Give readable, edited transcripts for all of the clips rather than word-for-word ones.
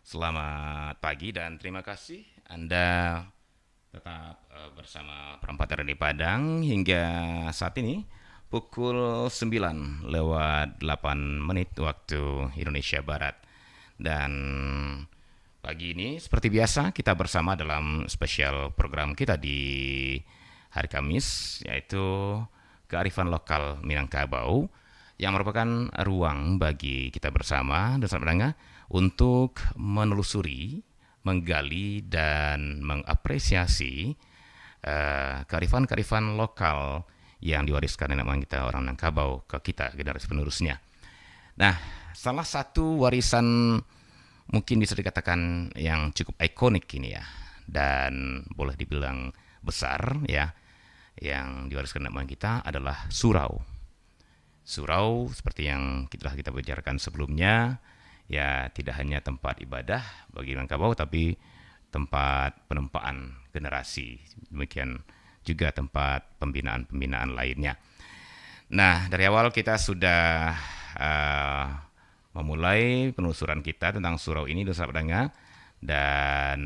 Selamat pagi dan terima kasih Anda tetap bersama Perempatan di Padang hingga saat ini pukul 9 lewat 8 menit waktu Indonesia Barat. Dan pagi ini seperti biasa kita bersama dalam spesial program kita di hari Kamis, yaitu kearifan lokal Minangkabau, yang merupakan ruang bagi kita bersama dan sahabat pendengar untuk menelusuri, menggali dan mengapresiasi kearifan-kearifan lokal yang diwariskan nenek moyang kita orang Minangkabau ke kita generasi penerusnya. Nah, salah satu warisan mungkin bisa dikatakan yang cukup ikonik ini ya, dan boleh dibilang besar ya, yang diwariskan nenek moyang kita adalah surau. Surau seperti yang kita bicarakan sebelumnya, ya tidak hanya tempat ibadah bagi Minangkabau, tapi tempat penempaan generasi. Demikian juga tempat pembinaan-pembinaan lainnya. Nah, dari awal kita sudah uh, memulai penelusuran kita tentang surau ini, dosa pedanga, dan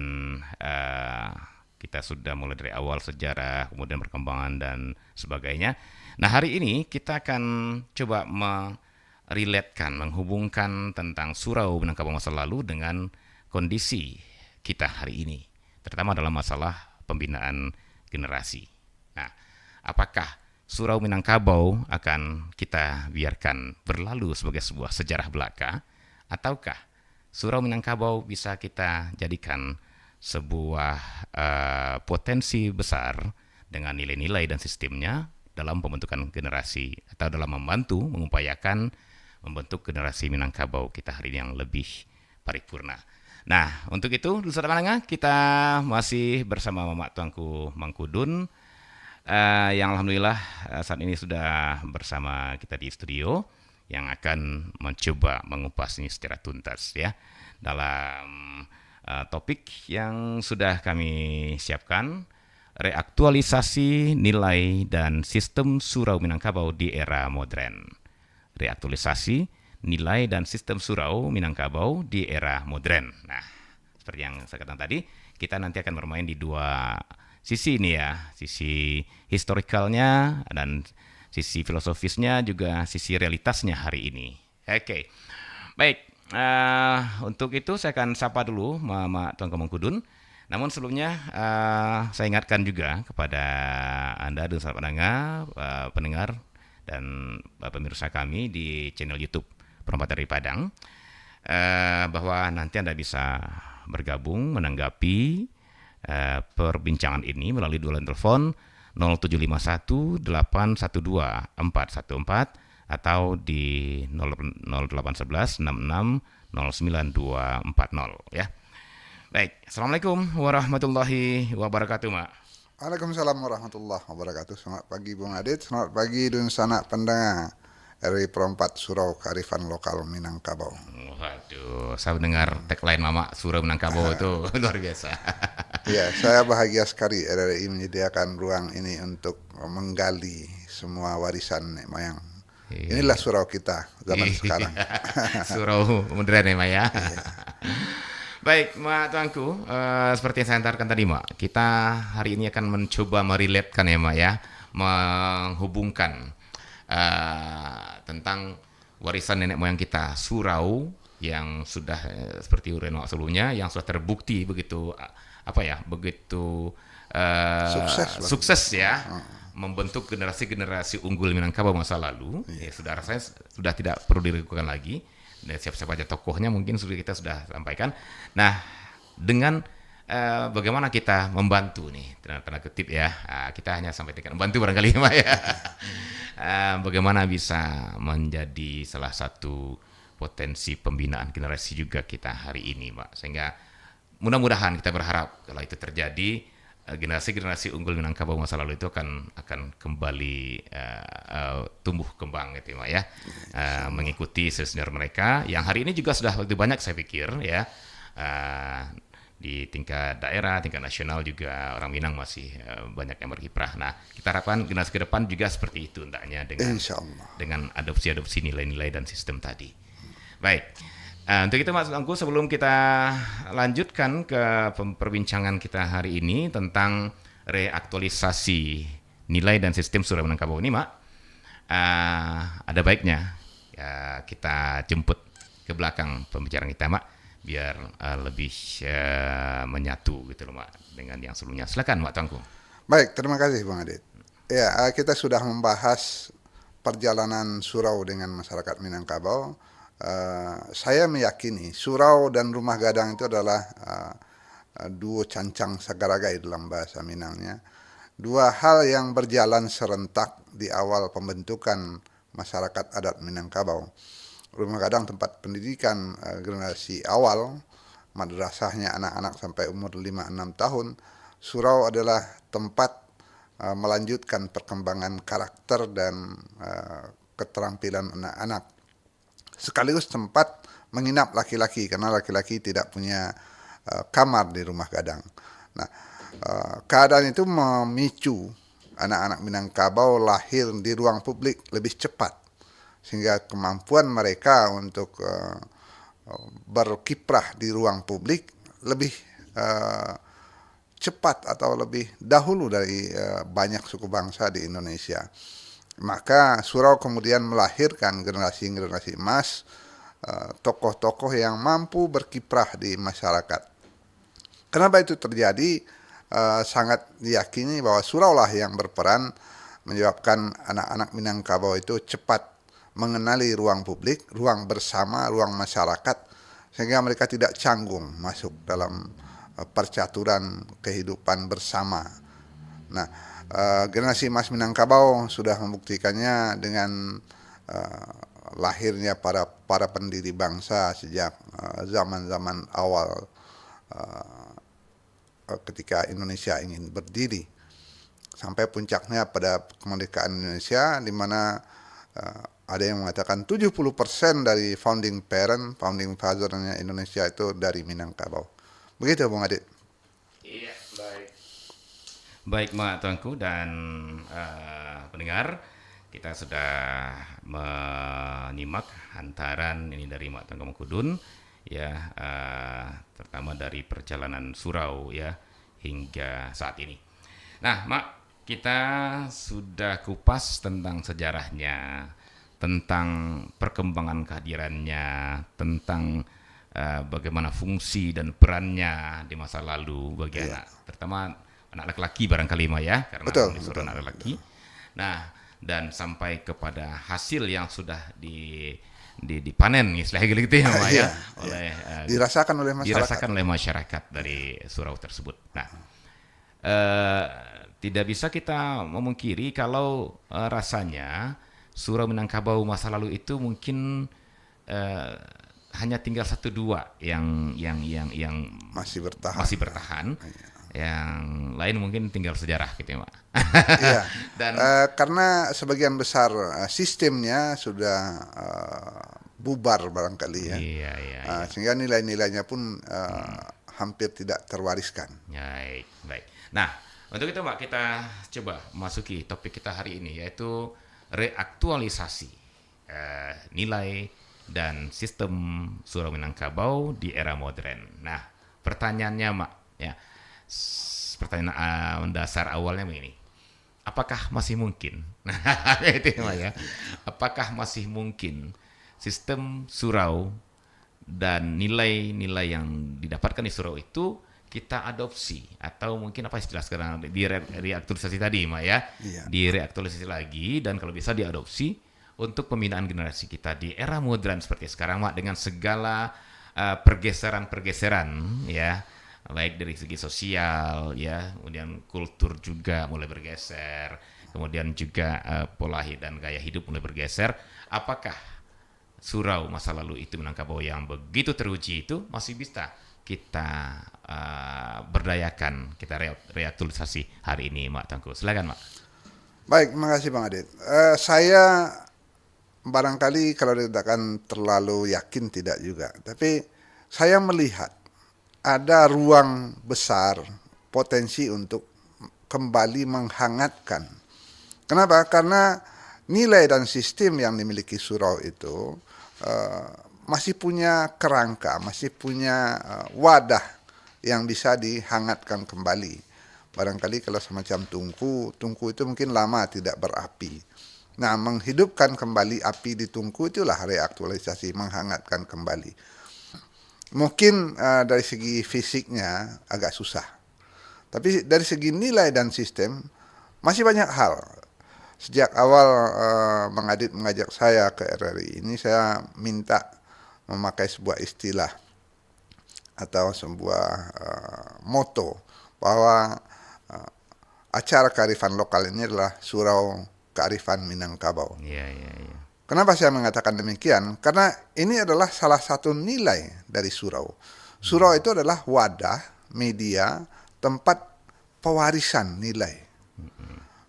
uh, kita sudah mulai dari awal sejarah, kemudian perkembangan dan sebagainya. Nah, hari ini kita akan coba merelatekan, menghubungkan tentang surau Minangkabau masa lalu dengan kondisi kita hari ini, terutama dalam masalah pembinaan generasi. Nah, apakah surau Minangkabau akan kita biarkan berlalu sebagai sebuah sejarah belaka, ataukah surau Minangkabau bisa kita jadikan sebuah potensi besar dengan nilai-nilai dan sistemnya dalam pembentukan generasi, atau dalam membantu mengupayakan membentuk generasi Minangkabau kita hari ini yang lebih paripurna. Nah, untuk itu, saudara pendengar, kita masih bersama Mama Tuanku Mangkudun, yang alhamdulillah saat ini sudah bersama kita di studio, yang akan mencoba mengupas ini secara tuntas ya, dalam topik yang sudah kami siapkan, reaktualisasi nilai dan sistem surau Minangkabau di era modern. Reaktualisasi nilai dan sistem surau Minangkabau di era modern. Nah, seperti yang saya katakan tadi, kita nanti akan bermain di dua sisi ini ya, sisi historikalnya dan sisi filosofisnya, juga sisi realitasnya hari ini. Oke, baik. Untuk itu saya akan sapa dulu Mama Tuan Kemengkudun. Namun sebelumnya saya ingatkan juga kepada Anda dan sahabat pendengar dan pemirsa kami di channel YouTube Perempatan dari Padang, bahwa nanti Anda bisa bergabung menanggapi perbincangan ini melalui dua line telepon 0751 812 414 atau di 0811 66 09240 ya. Baik, Assalamualaikum warahmatullahi wabarakatuh, Mak. Waalaikumsalam warahmatullahi wabarakatuh. Selamat pagi Bung Adit, selamat pagi dun sanak pendengar RI Perempat Surau Kearifan Lokal Minangkabau. Waduh, saya mendengar tagline Mama Surau Minangkabau itu luar biasa. Ya, saya bahagia sekali RRI menyediakan ruang ini untuk menggali semua warisan nenek moyang. Inilah Iya. surau kita zaman sekarang. Surau modern ya, Mak ya. Iya. Baik, Mak Tuanku, seperti yang saya antarkan tadi, Mak, kita hari ini akan mencoba merelatekan ya, Mak ya, menghubungkan tentang warisan nenek moyang kita, surau yang sudah seperti uraian sebelumnya, yang sudah terbukti begitu begitu Sukses lah. sukses ya, membentuk generasi-generasi unggul Minangkabau masa lalu. Ya, Iya. sudah rasanya sudah tidak perlu diragukan lagi. Dan siapa-siapa aja tokohnya mungkin kita sudah sampaikan. Nah, dengan bagaimana kita membantu nih, tanda kutip ya, kita hanya sampaikan membantu barangkali Pak ya. Bagaimana bisa menjadi salah satu potensi pembinaan generasi juga kita hari ini, Pak. Sehingga mudah-mudahan kita berharap kalau itu terjadi, generasi-generasi unggul Minangkabau masa lalu itu akan kembali tumbuh kembang gitu ya, mengikuti senior mereka yang hari ini juga sudah begitu banyak saya pikir ya, di tingkat daerah, tingkat nasional juga orang Minang masih banyak yang berkiprah. Nah, kita harapkan generasi ke depan juga seperti itu hendaknya Insya Allah. dengan adopsi-adopsi nilai-nilai dan sistem tadi. Baik. Untuk itu Mas Angku, sebelum kita lanjutkan ke perbincangan kita hari ini tentang reaktualisasi nilai dan sistem Surau Minangkabau ini, Mak, ada baiknya ya kita jemput ke belakang pembicaraan kita, Mak, biar lebih menyatu gitu loh, Mak, dengan yang sebelumnya. Silakan, Mak Tangku. Baik, terima kasih Bang Adit. Ya, kita sudah membahas perjalanan surau dengan masyarakat Minangkabau. Saya meyakini surau dan rumah gadang itu adalah duo cancang sagaragai dalam bahasa Minangnya. Dua hal yang berjalan serentak di awal pembentukan masyarakat adat Minangkabau. Rumah gadang tempat pendidikan generasi awal, madrasahnya anak-anak sampai umur 5-6 tahun. Surau adalah tempat melanjutkan perkembangan karakter dan keterampilan anak-anak. Sekaligus tempat menginap laki-laki, karena laki-laki tidak punya kamar di rumah gadang. Nah, keadaan itu memicu anak-anak Minangkabau lahir di ruang publik lebih cepat, sehingga kemampuan mereka untuk berkiprah di ruang publik lebih cepat atau lebih dahulu dari banyak suku bangsa di Indonesia. Maka surau kemudian melahirkan generasi-generasi emas, tokoh-tokoh yang mampu berkiprah di masyarakat. Kenapa itu terjadi? Sangat diyakini bahwa surau lah yang berperan menyebabkan anak-anak Minangkabau itu cepat mengenali ruang publik, ruang bersama, ruang masyarakat, sehingga mereka tidak canggung masuk dalam percaturan kehidupan bersama. Nah, generasi emas Minangkabau sudah membuktikannya dengan lahirnya para pendiri bangsa sejak zaman-zaman awal ketika Indonesia ingin berdiri, sampai puncaknya pada kemerdekaan Indonesia, di mana ada yang mengatakan 70% dari founding father-nya Indonesia itu dari Minangkabau. Begitu Bung Adit. Iya, baik. Baik, Mak Tuanku dan pendengar, kita sudah menyimak hantaran ini dari Mak Tuanku Mangkudun, ya, terutama dari perjalanan surau ya hingga saat ini. Nah, Mak, kita sudah kupas tentang sejarahnya, tentang perkembangan kehadirannya, tentang bagaimana fungsi dan perannya di masa lalu bagi anak, terutama anak laki-laki barangkali, Mak, ya, karena disuruh anak laki. Nah, dan sampai kepada hasil yang sudah dipanen istilahnya gitu ya, Mak, ya, oleh dirasakan oleh masyarakat dari surau tersebut. Nah, tidak bisa kita memungkiri kalau rasanya surau Minangkabau masa lalu itu mungkin hanya tinggal 1-2 yang masih bertahan. Yang lain mungkin tinggal sejarah gitu ya, Pak. Iya. Dan karena sebagian besar sistemnya sudah bubar barangkali ya. Iya. Sehingga nilai-nilainya pun hampir tidak terwariskan. Baik. Nah, untuk itu, Pak, kita coba masuki topik kita hari ini, yaitu reaktualisasi nilai dan sistem surau Minangkabau di era modern. Nah, pertanyaannya, Mak, ya, pertanyaan dasar awalnya begini: apakah masih mungkin? Nah, itu ya. Apakah masih mungkin sistem surau dan nilai-nilai yang didapatkan di surau itu kita adopsi, atau mungkin apa istilah sekarang di reaktualisasi tadi, Mak, ya? Iya. Direaktualisasi lagi dan kalau bisa diadopsi untuk pembinaan generasi kita di era modern seperti sekarang, Mak, dengan segala pergeseran-pergeseran ya, baik dari segi sosial ya, kemudian kultur juga mulai bergeser, kemudian juga pola dan gaya hidup mulai bergeser. Apakah surau masa lalu itu Minangkabau yang begitu teruji itu masih bisa kita berdayakan, kita reaktualisasi hari ini, Mak Tangku? Silakan, Mak. Baik, terima kasih Bang Adit. Saya barangkali kalau dikatakan terlalu yakin tidak juga, tapi saya melihat ada ruang besar potensi untuk kembali menghangatkan. Kenapa? Karena nilai dan sistem yang dimiliki surau itu masih punya kerangka, masih punya wadah yang bisa dihangatkan kembali. Barangkali kalau semacam tungku itu mungkin lama tidak berapi. Nah, menghidupkan kembali api di tungku itulah reaktualisasi, menghangatkan kembali. Mungkin dari segi fisiknya agak susah, tapi dari segi nilai dan sistem masih banyak hal. Sejak awal Bang Adit mengajak saya ke RRI ini, saya minta memakai sebuah istilah atau sebuah moto bahwa acara kearifan lokal ini adalah surau kearifan Minangkabau. Iya, iya, iya. Kenapa saya mengatakan demikian? Karena ini adalah salah satu nilai dari surau. Surau itu adalah wadah, media, tempat pewarisan nilai.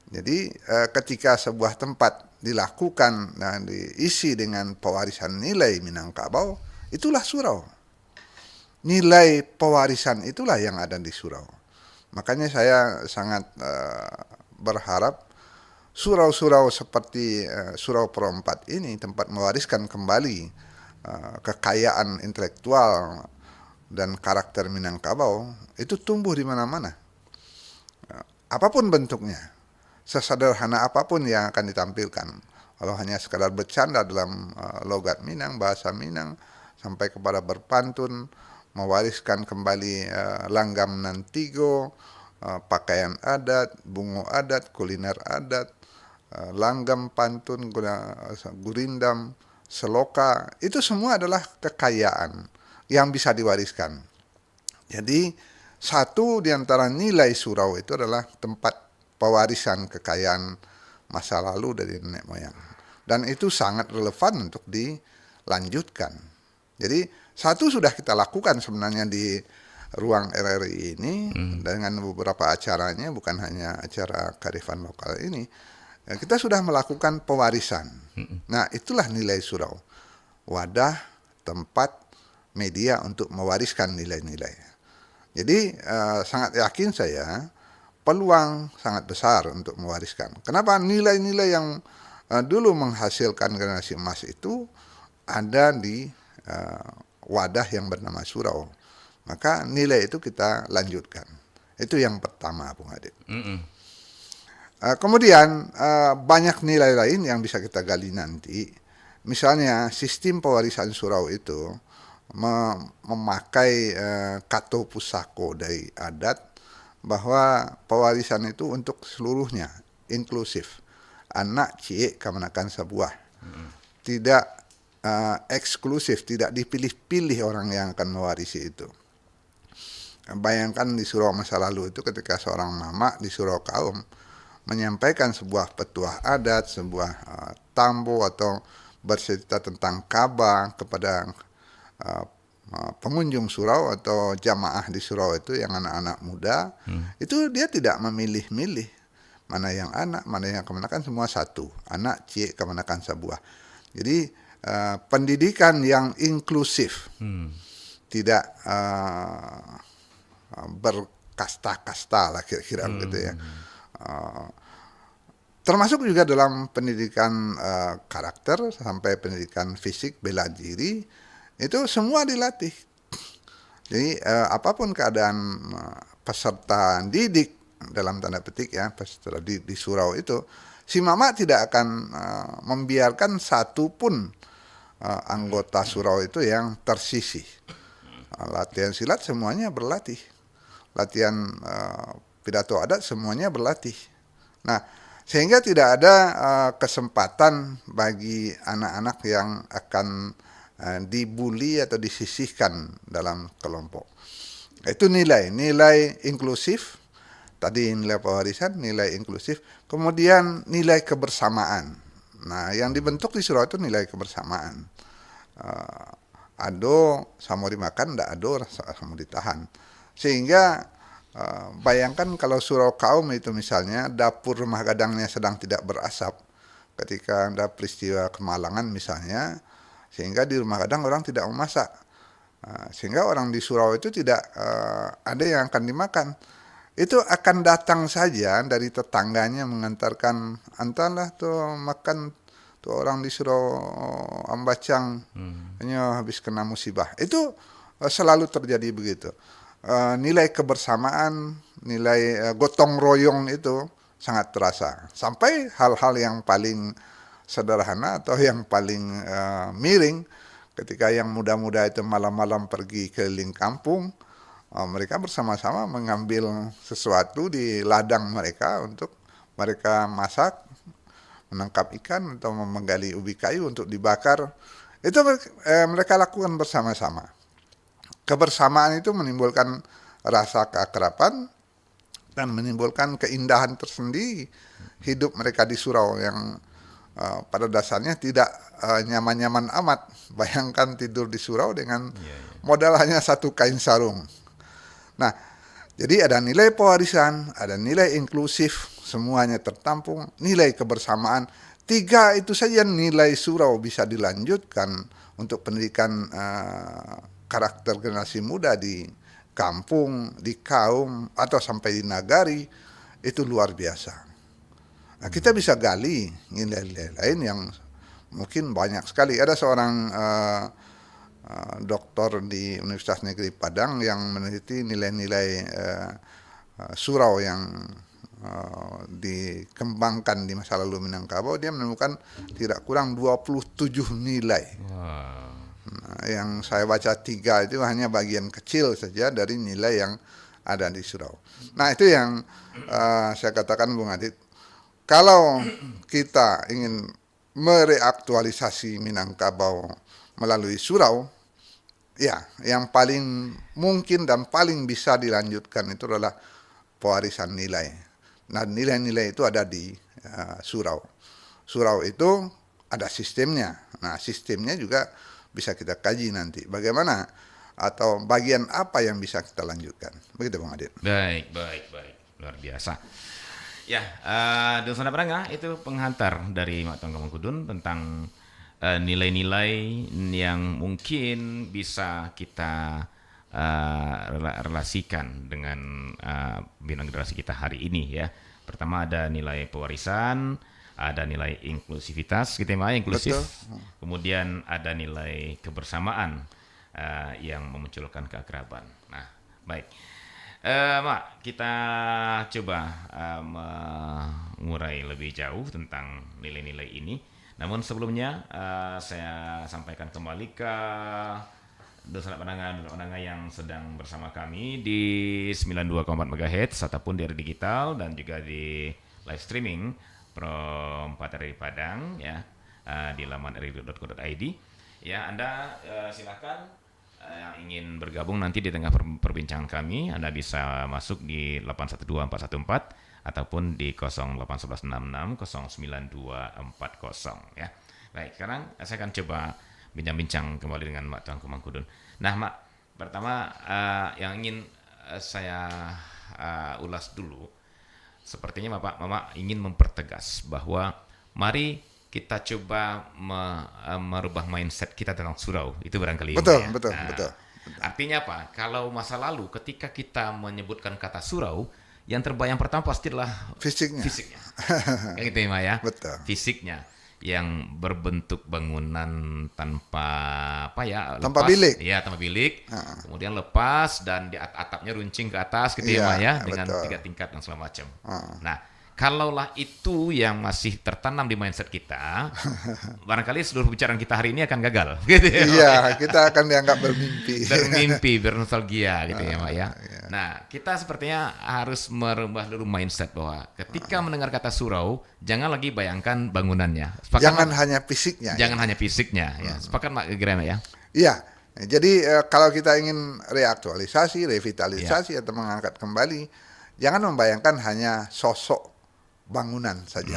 Jadi ketika sebuah tempat dilakukan dan diisi dengan pewarisan nilai Minangkabau, itulah surau. Nilai pewarisan itulah yang ada di surau. Makanya saya sangat berharap surau-surau seperti Surau Perompat ini, tempat mewariskan kembali kekayaan intelektual dan karakter Minangkabau, itu tumbuh di mana-mana. Apapun bentuknya, sesederhana apapun yang akan ditampilkan. Kalau hanya sekadar bercanda dalam logat Minang, bahasa Minang, sampai kepada berpantun, mewariskan kembali langgam nantigo, pakaian adat, bungo adat, kuliner adat, langgam pantun, gurindam, seloka, itu semua adalah kekayaan yang bisa diwariskan. Jadi satu di antara nilai surau itu adalah tempat pewarisan kekayaan masa lalu dari nenek moyang. Dan itu sangat relevan untuk dilanjutkan. Jadi satu sudah kita lakukan sebenarnya di ruang RRI ini dengan beberapa acaranya, bukan hanya acara kearifan lokal ini. Kita sudah melakukan pewarisan. Nah, itulah nilai surau. Wadah, tempat, media untuk mewariskan nilai-nilai. Jadi sangat yakin saya peluang sangat besar untuk mewariskan. Kenapa? Nilai-nilai yang dulu menghasilkan generasi emas itu ada di wadah yang bernama surau. Maka nilai itu kita lanjutkan. Itu yang pertama, Bung Adit. Kemudian banyak nilai lain yang bisa kita gali nanti. Misalnya sistem pewarisan surau itu memakai kato pusako dari adat, bahwa pewarisan itu untuk seluruhnya, inklusif. Anak cie kamanakan sebuah. Tidak eksklusif, tidak dipilih-pilih orang yang akan mewarisi itu. Bayangkan di surau masa lalu itu ketika seorang mama di surau kaum menyampaikan sebuah petuah adat, sebuah tambo atau bercerita tentang kaba kepada pengunjung surau atau jamaah di surau itu yang anak-anak muda, itu dia tidak memilih-milih mana yang anak, mana yang kemenakan, semua satu. Anak, cie, kemenakan sebuah. Jadi pendidikan yang inklusif, tidak berkasta-kasta lah kira-kira gitu ya. Termasuk juga dalam pendidikan karakter sampai pendidikan fisik, bela diri, itu semua dilatih. Jadi apapun keadaan peserta didik dalam tanda petik ya, peserta di surau itu, si mama tidak akan membiarkan satu pun anggota surau itu yang tersisih. Latihan silat semuanya berlatih, latihan pidato adat semuanya berlatih. Nah, sehingga tidak ada kesempatan bagi anak-anak yang akan dibully atau disisihkan dalam kelompok. Itu nilai inklusif. Tadi nilai pewarisan, nilai inklusif, kemudian nilai kebersamaan. Nah, yang dibentuk di surau itu nilai kebersamaan. Ado sama dimakan, ndak ado sama ditahan. Sehingga bayangkan kalau surau kaum itu misalnya dapur rumah gadangnya sedang tidak berasap, ketika ada peristiwa kemalangan misalnya, sehingga di rumah gadang orang tidak memasak, sehingga orang di surau itu tidak ada yang akan dimakan. Itu akan datang saja dari tetangganya mengantarkan, antarlah tuh makan tuh orang di Surau Ambacang hanya habis kena musibah. Itu selalu terjadi begitu. Nilai kebersamaan, nilai gotong royong itu sangat terasa. Sampai hal-hal yang paling sederhana atau yang paling miring, ketika yang muda-muda itu malam-malam pergi keliling kampung, mereka bersama-sama mengambil sesuatu di ladang mereka untuk mereka masak, menangkap ikan atau menggali ubi kayu untuk dibakar. Itu mereka lakukan bersama-sama. Kebersamaan itu menimbulkan rasa keakraban dan menimbulkan keindahan tersendiri hidup mereka di surau yang pada dasarnya tidak nyaman-nyaman amat. Bayangkan tidur di surau dengan modal hanya satu kain sarung. Nah, jadi ada nilai pewarisan, ada nilai inklusif, semuanya tertampung, nilai kebersamaan. 3 itu saja nilai surau bisa dilanjutkan untuk pendidikan karakter generasi muda di kampung, di kaum, atau sampai di nagari, itu luar biasa. Nah, kita bisa gali nilai-nilai lain yang mungkin banyak sekali. Ada seorang doktor di Universitas Negeri Padang yang meneliti nilai-nilai surau yang dikembangkan di masa lalu Minangkabau. Dia menemukan tidak kurang 27 nilai. Wow. Nah, yang saya baca 3 itu hanya bagian kecil saja dari nilai yang ada di surau. Nah, itu yang saya katakan, Bung Adit. Kalau kita ingin mereaktualisasi Minangkabau melalui surau, ya, yang paling mungkin dan paling bisa dilanjutkan itu adalah pewarisan nilai. Nah, nilai-nilai itu ada di surau. Surau itu ada sistemnya. Nah, sistemnya juga bisa kita kaji nanti. Bagaimana atau bagian apa yang bisa kita lanjutkan. Begitu, Bang Adit. Baik. Luar biasa. Ya, Dosen Pranga itu penghantar dari Mak Tuan Kamangkudun tentang nilai-nilai yang mungkin bisa kita relasikan dengan bina generasi kita hari ini ya. Pertama ada nilai pewarisan, ada nilai inklusivitas, gitu ya, inklusif. Betul. Kemudian ada nilai kebersamaan yang memunculkan keakraban. Nah, baik. Mak, kita coba mengurai lebih jauh tentang nilai-nilai ini. Namun sebelumnya saya sampaikan kembali ke dosen pendengar yang sedang bersama kami di 92,4 MHz ataupun di digital dan juga di live streaming Pro 4 RRI Padang ya, di laman rri.co.id. Ya, Anda silakan yang ingin bergabung nanti di tengah perbincangan kami, Anda bisa masuk di 812414 ataupun di 08166092240 ya. Baik, sekarang saya akan coba bincang-bincang kembali dengan Mak Tuan Kamangkudun. Nah, Mak, pertama yang ingin saya ulas dulu, sepertinya Mama ingin mempertegas bahwa mari kita coba merubah mindset kita tentang surau. Itu barangkali betul, ya. Betul. Artinya apa? Kalau masa lalu ketika kita menyebutkan kata surau, yang terbayang pertama pasti adalah fisiknya. Kayak gitu ya, Ma ya. Betul. Fisiknya yang berbentuk bangunan tanpa tanpa lepas, bilik. Ya, tanpa bilik. Kemudian lepas dan di atapnya runcing ke atas gitu ya, Ma ya, dengan 3 tingkat dan segala macam. Nah, kalaulah itu yang masih tertanam di mindset kita, barangkali seluruh pembicaraan kita hari ini akan gagal. Gitu ya, iya, kita akan dianggap bermimpi. Bernostalgia gitu ya, Mak ya. Nah, kita sepertinya harus merubah dulu mindset bahwa ketika mendengar kata surau, jangan lagi bayangkan bangunannya. Jangan hanya fisiknya. Jangan hanya fisiknya. Ya. Sepakat, Mak Grema ya? Iya. Jadi kalau kita ingin reaktualisasi, revitalisasi atau mengangkat kembali, jangan membayangkan hanya sosok bangunan saja,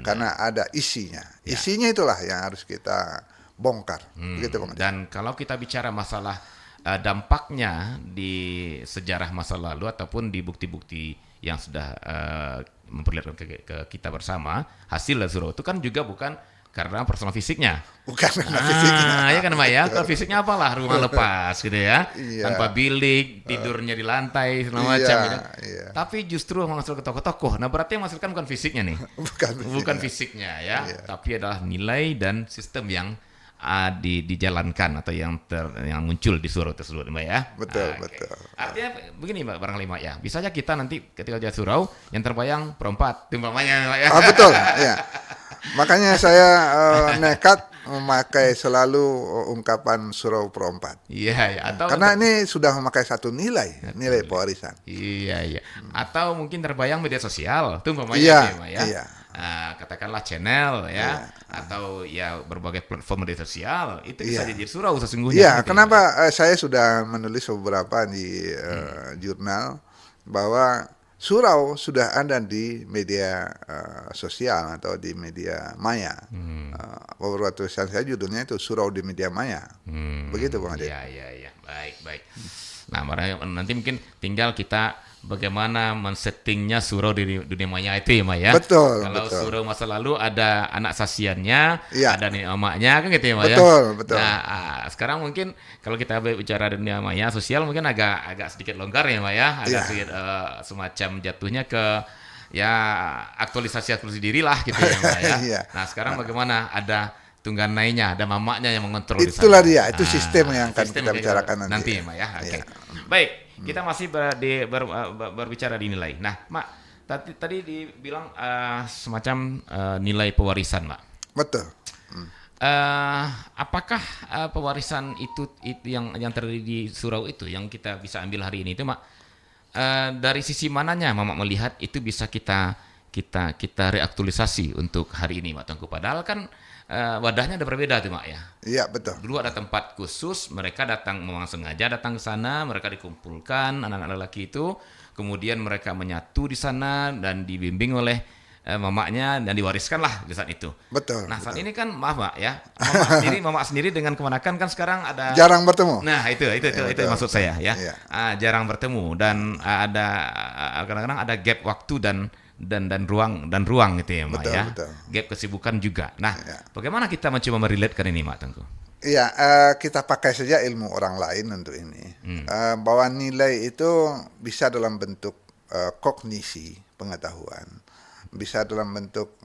karena ada isinya. Isinya itulah yang harus kita bongkar. Begitu, Bang. Dan kalau kita bicara masalah dampaknya di sejarah masa lalu ataupun di bukti-bukti yang sudah memperlihatkan ke kita bersama, hasil dari surau itu kan juga bukan karena personal fisiknya. Bukan karena fisiknya. Ya kan Mak ya, kalau fisiknya apalah rumah lepas gitu ya, Iya. tanpa bilik, tidurnya di lantai segala macam gitu. Tapi justru menghasilkan ke tokoh-tokoh. Nah berarti yang menghasilkan bukan fisiknya nih, bukan fisiknya ya, tapi adalah nilai dan sistem yang dijalankan atau yang muncul di surau tersebut, Mbak ya. Betul, Oke. betul. Artinya begini Mbak, barangkali Mbak ya, bisa aja kita nanti ketika jalan surau yang terbayang perempat, itu Mbaknya Mbak ya. Betul, ya. Makanya saya nekat memakai selalu ungkapan surau perempat. Iya, ya. Atau Karena ini sudah memakai satu nilai pewarisan. Iya, iya. Atau mungkin terbayang media sosial, itu Mbak Iya, Mbak ya. iya. Katakanlah channel ya, atau ya berbagai platform media sosial, itu bisa jadi surau sesungguhnya. Iya, gitu, kenapa saya sudah menulis beberapa di jurnal bahwa surau sudah ada di media sosial atau di media maya. Beberapa tulisan saya judulnya itu surau di media maya. Begitu Bang Ade. Iya, iya, iya. Baik, baik. Nah, nanti mungkin tinggal kita bagaimana men-settingnya surau di dunia maya itu ya, Mbak ya. Betul. Kalau betul. surau masa lalu ada anak sasiannya, Iya. ada nih emaknya kan gitu ya, Mbak ya. Betul, betul. Nah, sekarang mungkin kalau kita bicara dunia maya sosial mungkin agak sedikit longgar ya, Mbak ya. Agak Iya. sedikit semacam jatuhnya ke ya aktualisasi diri lah gitu ya, Mbak ya. Iya. Nah, sekarang bagaimana ada tungganainya, ada mamaknya yang mengontrol di sana. Itulah dia, itu sistem yang akan sistem kita bicarakan nanti. ya, Mak ya. Oke. Iya. Baik, kita masih berbicara di nilai. Nah, Mak, tadi dibilang semacam nilai pewarisan, Mak. Betul. Apakah pewarisan itu yang terjadi di surau itu yang kita bisa ambil hari ini itu, Mak? Dari sisi mananya Mamak melihat itu bisa kita reaktualisasi untuk hari ini, Mak Tengku? Padahal kan wadahnya ada berbeda tuh, Mak ya. Iya, betul. Dulu ada tempat khusus, mereka memang sengaja datang ke sana, mereka dikumpulkan anak-anak lelaki itu, kemudian mereka menyatu di sana dan dibimbing oleh mamaknya dan diwariskanlah di saat itu. Betul. Nah, saat betul. ini kan maaf, Mak ya. Mamak sendiri dengan kemenakan kan sekarang ada Jarang bertemu. Nah, itu betul, maksud saya ya. Iya. Jarang bertemu dan kadang-kadang ada gap waktu dan ruang gitu ya, Mak Betul, ya. betul. Gap kesibukan juga. Nah, Ya. bagaimana kita mencoba merelatekan ini, Mak Tengku? Iya, kita pakai saja ilmu orang lain untuk ini. Bahwa nilai itu bisa dalam bentuk kognisi, pengetahuan, bisa dalam bentuk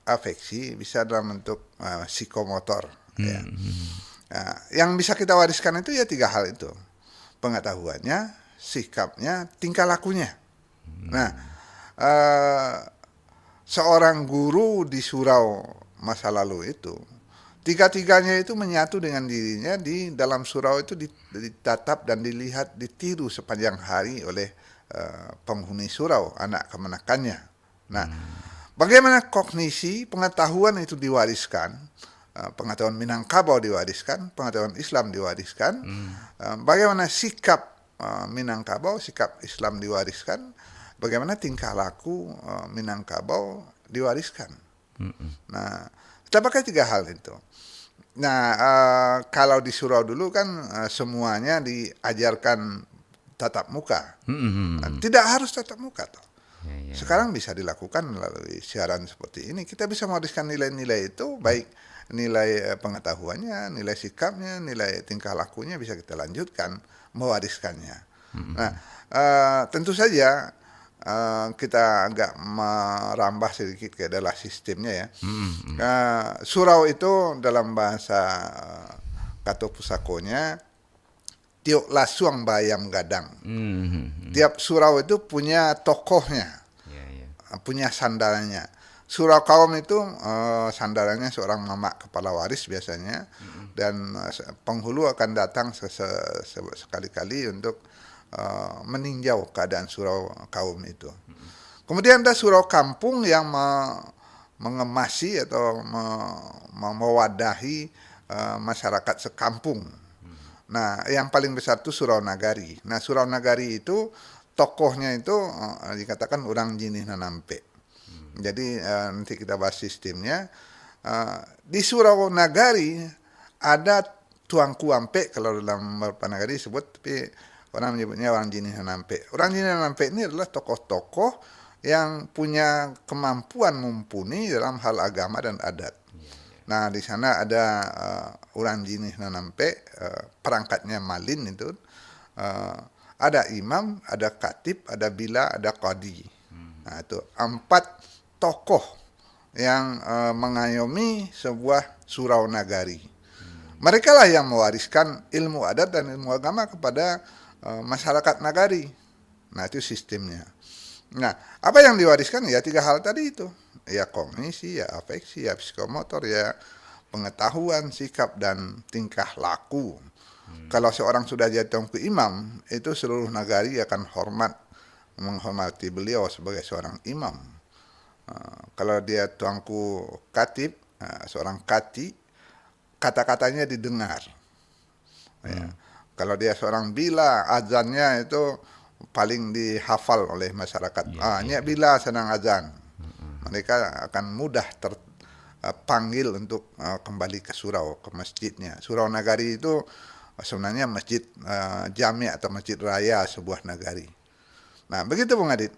afeksi, bisa dalam bentuk psikomotor. Ya. Yang bisa kita wariskan itu ya 3 hal itu: pengetahuannya, sikapnya, tingkah lakunya. Nah, seorang guru di surau masa lalu itu, 3-tiganya itu menyatu dengan dirinya di dalam surau itu, ditatap dan dilihat, ditiru sepanjang hari oleh penghuni surau, anak kemenakannya. Nah, bagaimana kognisi, pengetahuan itu diwariskan, pengetahuan Minangkabau diwariskan, pengetahuan Islam diwariskan, bagaimana sikap Minangkabau, sikap Islam diwariskan, bagaimana tingkah laku Minangkabau diwariskan. Nah, kita pakai 3 hal itu. Nah, kalau di surau dulu kan semuanya diajarkan tatap muka. Tidak harus tatap muka toh. Sekarang bisa dilakukan melalui siaran seperti ini. Kita bisa mewariskan nilai-nilai itu, baik nilai pengetahuannya, nilai sikapnya, nilai tingkah lakunya, bisa kita lanjutkan mewariskannya. Nah, tentu saja kita agak merambah sedikit ke dalam sistemnya ya. Surau itu dalam bahasa Kato Pusakonya tiok lasuang bayam gadang. Tiap surau itu punya tokohnya, punya sandarannya. Surau kaum itu sandarannya seorang mamak kepala waris biasanya, dan penghulu akan datang sekali-kali untuk meninjau keadaan surau kaum itu. Kemudian ada surau kampung yang mengemasi atau mewadahi masyarakat sekampung. Nah, yang paling besar itu surau nagari. Nah, surau nagari itu tokohnya itu dikatakan orang jinih nanampe. Jadi nanti kita bahas sistemnya. Di surau nagari ada tuangku ampe, kalau dalam beberapa nagari disebut, tapi orang menyebutnya orang jinih nanampe. Orang jinih nanampe ini adalah tokoh-tokoh yang punya kemampuan mumpuni dalam hal agama dan adat. Nah, di sana ada orang jenis nanampe, perangkatnya malin itu. eh, ada imam, ada khatib, ada bila, ada qadi. Nah, itu 4 tokoh yang mengayomi sebuah surau nagari. Mereka lah yang mewariskan ilmu adat dan ilmu agama kepada masyarakat nagari. Nah, itu sistemnya. Nah, apa yang diwariskan ya 3 hal tadi itu. Ya kognisi, ya afeksi, ya psikomotor, ya pengetahuan, sikap, dan tingkah laku. Kalau seorang sudah jadi tuanku imam, itu seluruh nagari akan menghormati beliau sebagai seorang imam. Kalau dia tuanku khatib, seorang kati, kata-katanya didengar. Ya. Kalau dia seorang bila, azannya itu paling dihafal oleh masyarakat. Nyak bila sedang azan. Mereka akan mudah terpanggil untuk kembali ke surau, ke masjidnya. Surau nagari itu sebenarnya masjid jami' atau masjid raya sebuah nagari. Nah, begitu Bung Adit.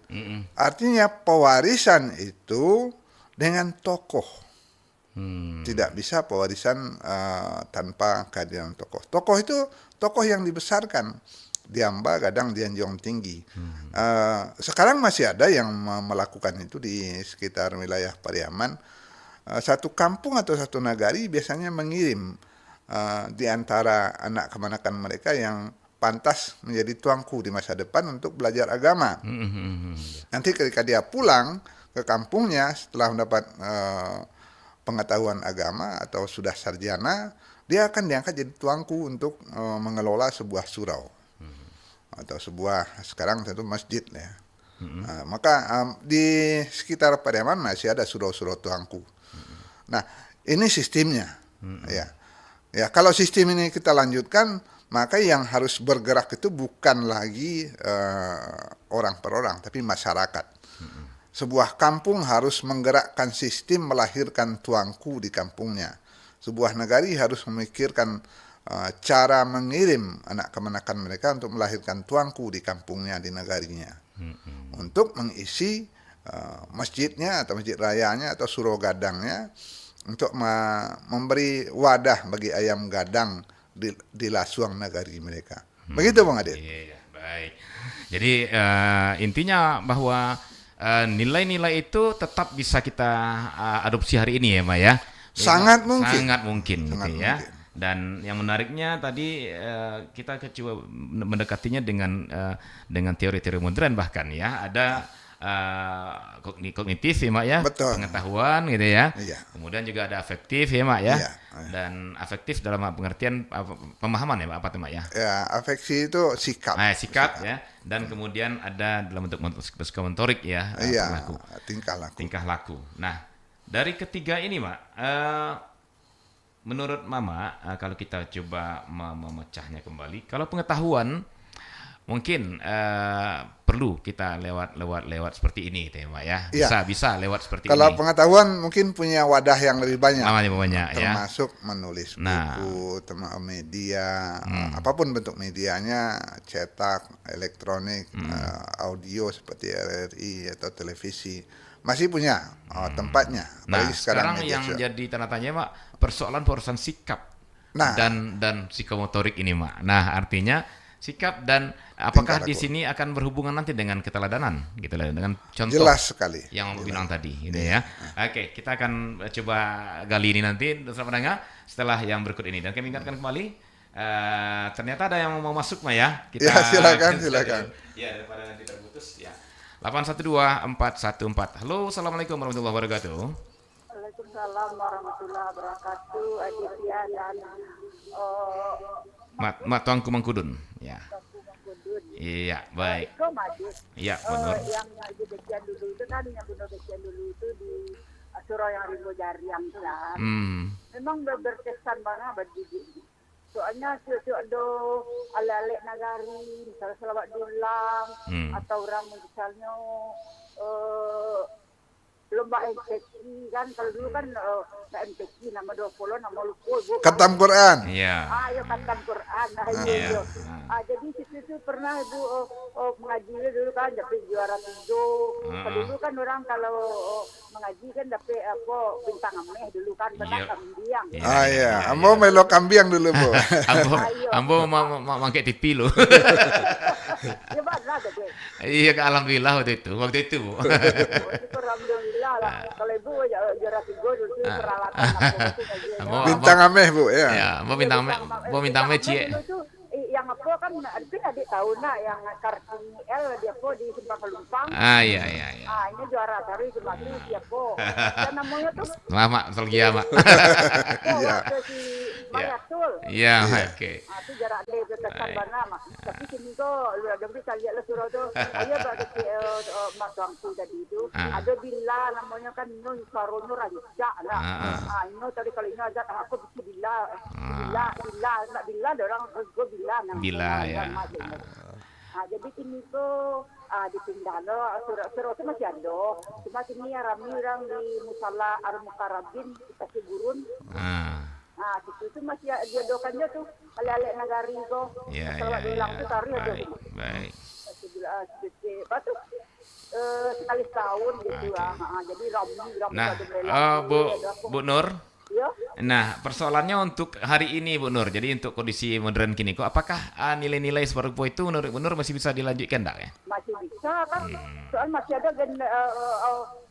Artinya pewarisan itu dengan tokoh. Tidak bisa pewarisan tanpa kehadiran tokoh. Tokoh itu tokoh yang dibesarkan. Diamba kadang dianjung tinggi. Sekarang masih ada yang melakukan itu di sekitar wilayah Pariaman. Satu kampung atau satu nagari biasanya mengirim di antara anak kemanakan mereka yang pantas menjadi tuanku di masa depan untuk belajar agama. Nanti ketika dia pulang ke kampungnya setelah mendapat pengetahuan agama atau sudah sarjana, dia akan diangkat jadi tuanku untuk mengelola sebuah surau atau sebuah, sekarang tentu masjid ya. Maka di sekitar Pariaman masih ada surau-surau tuanku. Nah, ini sistemnya. Ya, kalau sistem ini kita lanjutkan, maka yang harus bergerak itu bukan lagi orang per orang, tapi masyarakat. Sebuah kampung harus menggerakkan sistem melahirkan tuanku di kampungnya. Sebuah negari harus memikirkan cara mengirim anak kemenakan mereka untuk melahirkan tuanku di kampungnya, di negarinya. Untuk mengisi masjidnya atau masjid rayanya atau surau gadangnya, untuk memberi wadah bagi ayam gadang di lasuang nagari mereka. Begitu Bang Adit. Iya, baik. Jadi intinya bahwa nilai-nilai itu tetap bisa kita adopsi hari ini ya, Mbak ya. Sangat mungkin. Sangat mungkin Sangat gitu ya. mungkin. Dan yang menariknya tadi kita coba mendekatinya dengan teori-teori modern bahkan ya. Ada kognitif ya Mak ya, Betul. pengetahuan gitu ya. Iya. Kemudian juga ada afektif ya Mak ya. Iya. Dan afektif dalam pengertian pemahaman ya Mak, apa tuh Mak ya? Ya, afeksi itu sikap. Sikap ya. Dan kemudian ada dalam bentuk psikomotorik ya, Iya, perilaku. Tingkah laku. Nah, dari ketiga ini Mak, menurut Mama, kalau kita coba memecahnya kembali, kalau pengetahuan mungkin perlu kita lewat seperti ini, Mbak ya. Bisa lewat seperti kalau ini. Kalau pengetahuan mungkin punya wadah yang lebih banyak. Termasuk menulis buku, media, apapun bentuk medianya, cetak, elektronik, audio seperti RRI atau televisi. Masih punya tempatnya. Nah, sekarang yang jadi tanda tanya Pak, persoalan sikap dan psikomotorik ini Mak. Nah, artinya sikap dan apakah di sini akan berhubungan nanti dengan keteladanan gitu lah, dengan contoh jelas sekali yang mau bilang tadi gitu ya. Oke, kita akan coba gali ini nanti bersama pendengar setelah yang berikut ini, dan kami ingatkan kembali ternyata ada yang mau masuk Mak ya. Kita silakan. Ya, daripada nanti terputus ya. 812-414. Halo, assalamualaikum warahmatullahi wabarakatuh. Waalaikumsalam warahmatullahi wabarakatuh. Aditya dan Mak Tuanku Mangkudun, ya. Iya, baik. Iya, benar. Yang Bekian dulu itu kan, yang bunuh Bekian dulu itu di surau yang Rimbo Jariam itu kan. Memang berkesan banget bagi soalnya ada ala-ala nagari, misalnya selamat dulang, atau orang misalnya lomba MTQ kan. Kalau dulu kan nggak MTQ nama 20 nama lupa Bu. Khatam Quran. Iya. Ayo khatam Quran. Iya. Ayo. Jadi situ tuh pernah Bu mengaji dulu kan dapat juara 3. Dulu kan orang kalau mengaji kan dapat bintang ameh dulu kan benar Iya. kambiang. Iya. Ambo melo kambiang dulu Bu. Ambo mau mangke TV lo. Ya benar deh. Iya, alhamdulillah waktu itu. Bu. Itu alhamdulillah lah. Kalau Ibu juara 3 dulu peralatan aku Ambo- Bintang ameh Bu ya. Ya, mau bintang cie. Yang apa kan adik tahu nak yang Kartini L dia po di Simpang Pelumpang. Iya. Ini juara tari cuma itu dia po. Dan namanya tuh Mak, nostalgia, Mak. Iya. waktu si Mayatul. Iya, oke. Itu jarak dia ke Tasambana mah. Tapi sini kok lu ada bisa lihat lah surau tuh. Ayo bagi Mak Tuangku tadi itu. Ada bila namanya kan Nun Sarono Raja lah. Ini tadi kalau ini ada aku bisa bila nak bila orang gue bilang Bila ya. Jadi sini tuh dipindah lo surau itu masih ada. Cuma sini ya ramai orang di Musala Ar-Mukarrabin kasih gurun. Itu masih diadokannya tuh alek nagari kok. Iya. Kalau bilang tuh tari aja. Baik. Batu sekali setahun gitu lah. Jadi ramai Nah, Bu Nur. Ya. Nah, persoalannya untuk hari ini Bu Nur. Jadi untuk kondisi modern kini kok apakah nilai-nilai seperti itu menurut Bu Nur masih bisa dilanjutkan enggak ya? Masih bisa kan. Soal masih ada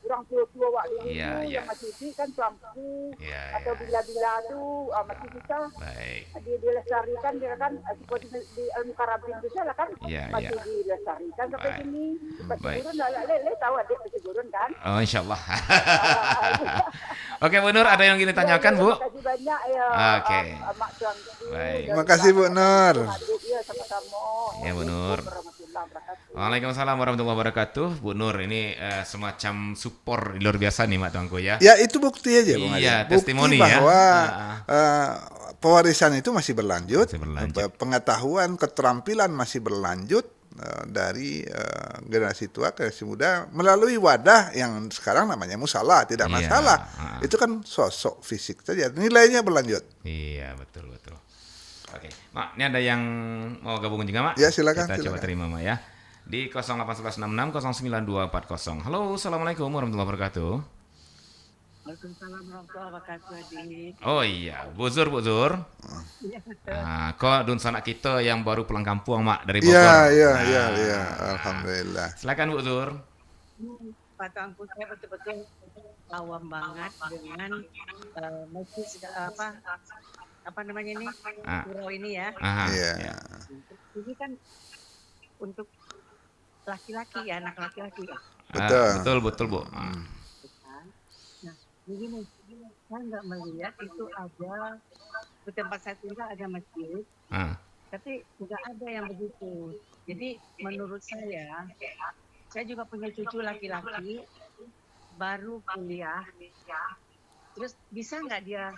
orang tua waktu dulu yang masih di kan tuangku atau bila-bila tuh masih bisa. Baik. Dia lestarikan dia kan seperti di Al-Mukarrabin bisa lah kan masih dilestarikan sampai sini. Masih gurun lele tahu adik masih gurun kan? Oh, insyaallah. Oke Bu Nur, ada yang ingin ditanyakan Bu? Terima kasih banyak ya. Oke. Mak tuangku. Baik. Terima kasih Bu Nur. Ya sama-sama. Ya Bu Nur. Waalaikumsalam warahmatullahi wabarakatuh. Bu Nur ini semacam support luar biasa nih Mak Tuangku ya. Ya itu bukti aja Bung Iya, Adi. Bukti testimoni bahwa ya. pewarisan itu masih berlanjut. Masih berlanjut. Pengetahuan, keterampilan masih berlanjut dari generasi tua ke generasi muda melalui wadah yang sekarang namanya musala, tidak masalah. Itu kan sosok fisik saja, nilainya berlanjut. Iya, betul. Oke, Mak, ini ada yang mau gabung juga, Mak? Ya, silakan. Kita coba terima, Mak ya. Di 08166 09240. Halo, Assalamualaikum warahmatullahi wabarakatuh. Waalaikumsalam warahmatullahi wabarakatuh, Adik. Oh iya, Bu Zur. Kok dun sanak kita yang baru pulang kampung, Mak, dari Bogor. Iya. Alhamdulillah. Silakan Bu Zur. Pak Tuangku, saya betul-betul awam banget dengan masjid apa namanya ini surau ini ya. Iya. Ini kan untuk laki-laki ya, anak laki-laki ya. Betul. Bu. Nah, begini, saya nggak melihat itu ada di tempat saya tinggal ada masjid, tapi nggak ada yang begitu. Jadi menurut saya juga punya cucu laki-laki baru kuliah, terus bisa nggak dia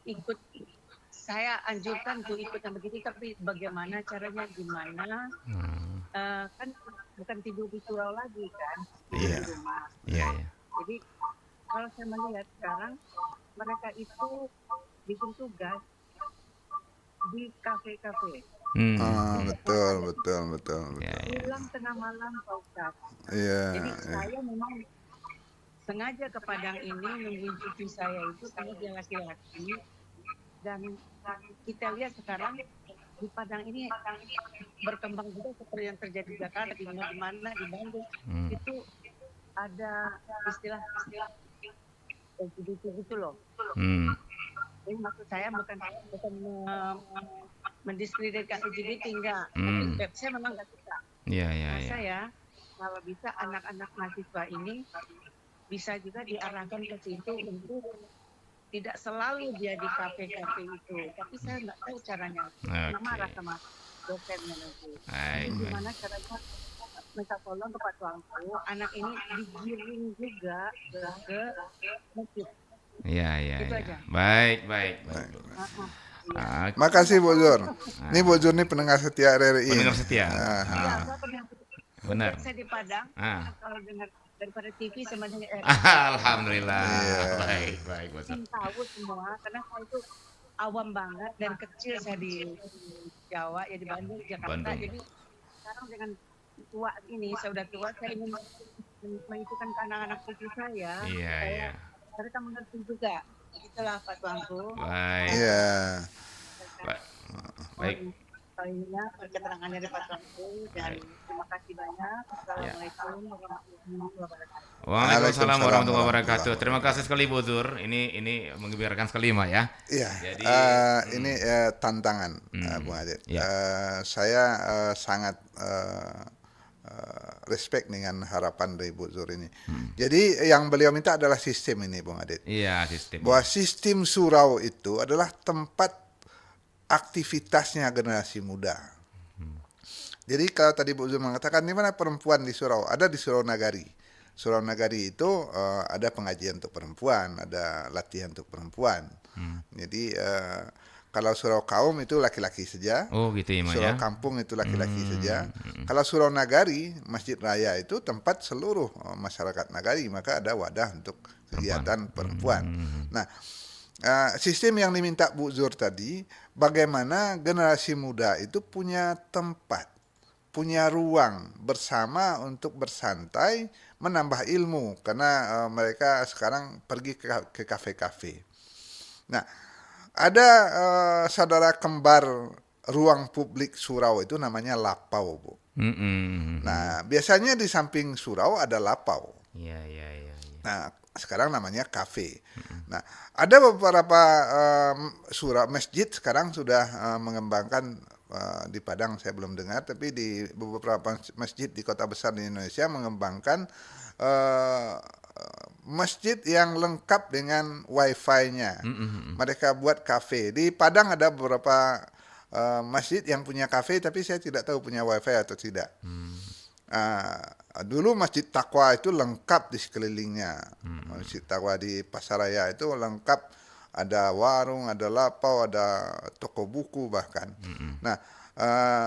ikut? Saya anjurkan tuh ikut yang begitu, tapi bagaimana caranya, gimana? Kan bukan tidur di surau lagi kan, di rumah. Iya. Jadi kalau saya melihat sekarang mereka itu bikin tugas di kafe-kafe. Betul. Pulang tengah malam Pak Ustadz. Jadi saya memang sengaja ke Padang ini nungguin cucu saya itu karena dia laki-laki, dan kita lihat sekarang di Padang ini berkembang juga seperti yang terjadi di Jakarta, di mana di Bandung itu ada istilah LGBT gitu loh. Jadi maksud saya bukan mendiskreditkan LGBT, enggak. Tapi saya memang nggak suka. Iya. Saya kalau bisa anak-anak mahasiswa ini bisa juga diarahkan ke situ untuk tidak selalu dia di kafe-kafe itu, tapi saya nggak tahu caranya. Marah sama dosennya nanti. Gimana caranya minta tolong ke Pak Tuangku, anak ini digiring juga ke masjid. Iya. Itu aja. Baik. Makasih Bu Zur. Ini Bu Zur ini pendengar setia RRI. Pendengar setia. Iya, saya pernah Benar. saya di Padang, kalau dengar daripada TV sama dengan Alhamdulillah. Iya. Baik, Bos Zur. yang tahu semua karena saya itu awam banget dan kecil saya di Jawa ya, di Bandung, Jakarta. Bandung. Jadi sekarang dengan tua ini, saya udah tua, saya ingin mengikuti ke anak-anak cucu saya. Iya. Mereka mengerti juga. Itulah Pak Tuanku. Baik. Iya. Baik. Poinnya keterangannya dari Pak Tuanku dan terima kasih banyak. Assalamualaikum warahmatullahi wabarakatuh. Waalaikumsalam warahmatullahi wabarakatuh. Terima kasih sekali Bu Zur. Ini menggembirakan sekali, Mak ya. Iya. Jadi ini tantangan, Bung Adit. Ya. Saya sangat respect dengan harapan dari Bu Zur ini. Jadi yang beliau minta adalah sistem ini, Bung Adit. Iya, sistem. Bahwa sistem surau itu adalah tempat aktivitasnya generasi muda. Jadi kalau tadi Bu Zur mengatakan di mana perempuan di surau, ada di Surau Nagari. Surau Nagari itu ada pengajian untuk perempuan, ada latihan untuk perempuan. Jadi kalau surau kaum itu laki-laki saja. Oh gitu ya, Mak Surau ya. kampung itu laki-laki saja. Kalau surau nagari, masjid raya itu tempat seluruh masyarakat nagari, maka ada wadah untuk kegiatan perempuan. Nah, sistem yang diminta Bu Zur tadi, bagaimana generasi muda itu punya tempat, punya ruang bersama untuk bersantai, menambah ilmu, karena mereka sekarang pergi ke kafe-kafe. Nah, ada saudara kembar ruang publik surau itu namanya lapau, Bu. Nah, biasanya di samping surau ada lapau. Iya. Nah, sekarang namanya kafe. Nah, ada beberapa surau masjid sekarang sudah mengembangkan di Padang saya belum dengar, tapi di beberapa masjid di kota besar di Indonesia mengembangkan masjid yang lengkap dengan wifi-nya. Mereka buat kafe. Di Padang ada beberapa masjid yang punya kafe, tapi saya tidak tahu punya wifi atau tidak. Dulu Masjid Taqwa itu lengkap di sekelilingnya. Masjid Taqwa di Pasaraya itu lengkap, ada warung, ada lapau, ada toko buku bahkan. Nah,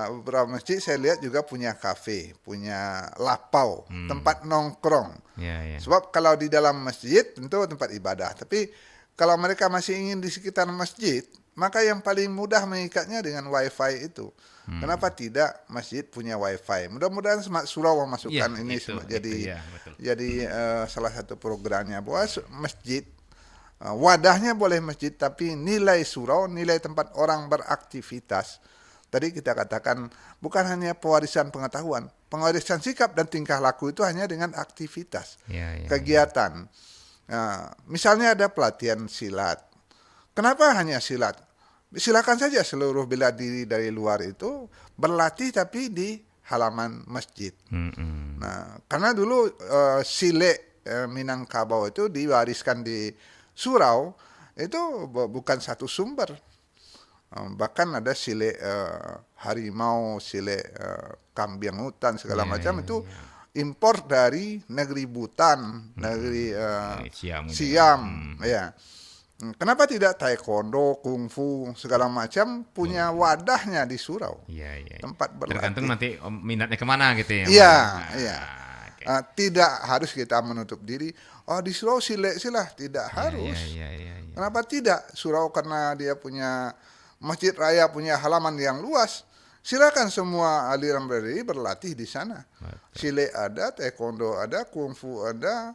beberapa masjid saya lihat juga punya kafe, punya lapau, tempat nongkrong. Iya. Sebab kalau di dalam masjid tentu tempat ibadah, tapi kalau mereka masih ingin di sekitar masjid, maka yang paling mudah mengikatnya dengan wifi itu. Kenapa tidak masjid punya wifi? Mudah-mudahan Semak Surau memasukkan ini jadi salah satu programnya, bahwa masjid wadahnya boleh masjid, tapi nilai surau, nilai tempat orang beraktivitas. Tadi kita katakan bukan hanya pewarisan pengetahuan, pewarisan sikap dan tingkah laku itu hanya dengan aktivitas, kegiatan. Misalnya ada pelatihan silat. Kenapa hanya silat? Silakan saja seluruh bela diri dari luar itu berlatih tapi di halaman masjid. Nah, karena dulu sile Minangkabau itu diwariskan di surau, itu bukan satu sumber. Bahkan ada sile harimau, sile kambing hutan segala macam itu impor dari negeri Butan, negeri Siam, ya. Kenapa tidak taekwondo, kungfu segala macam punya wadahnya di surau? Iya. Tempat berlatih. Tergantung nanti minatnya kemana gitu ya. Iya. Tidak harus kita menutup diri. Oh, di surau silah, tidak harus. Iya. Kenapa tidak? Surau karena dia punya masjid raya, punya halaman yang luas. Silakan semua aliran berdiri berlatih di sana. Sile ada, taekwondo ada, kungfu ada,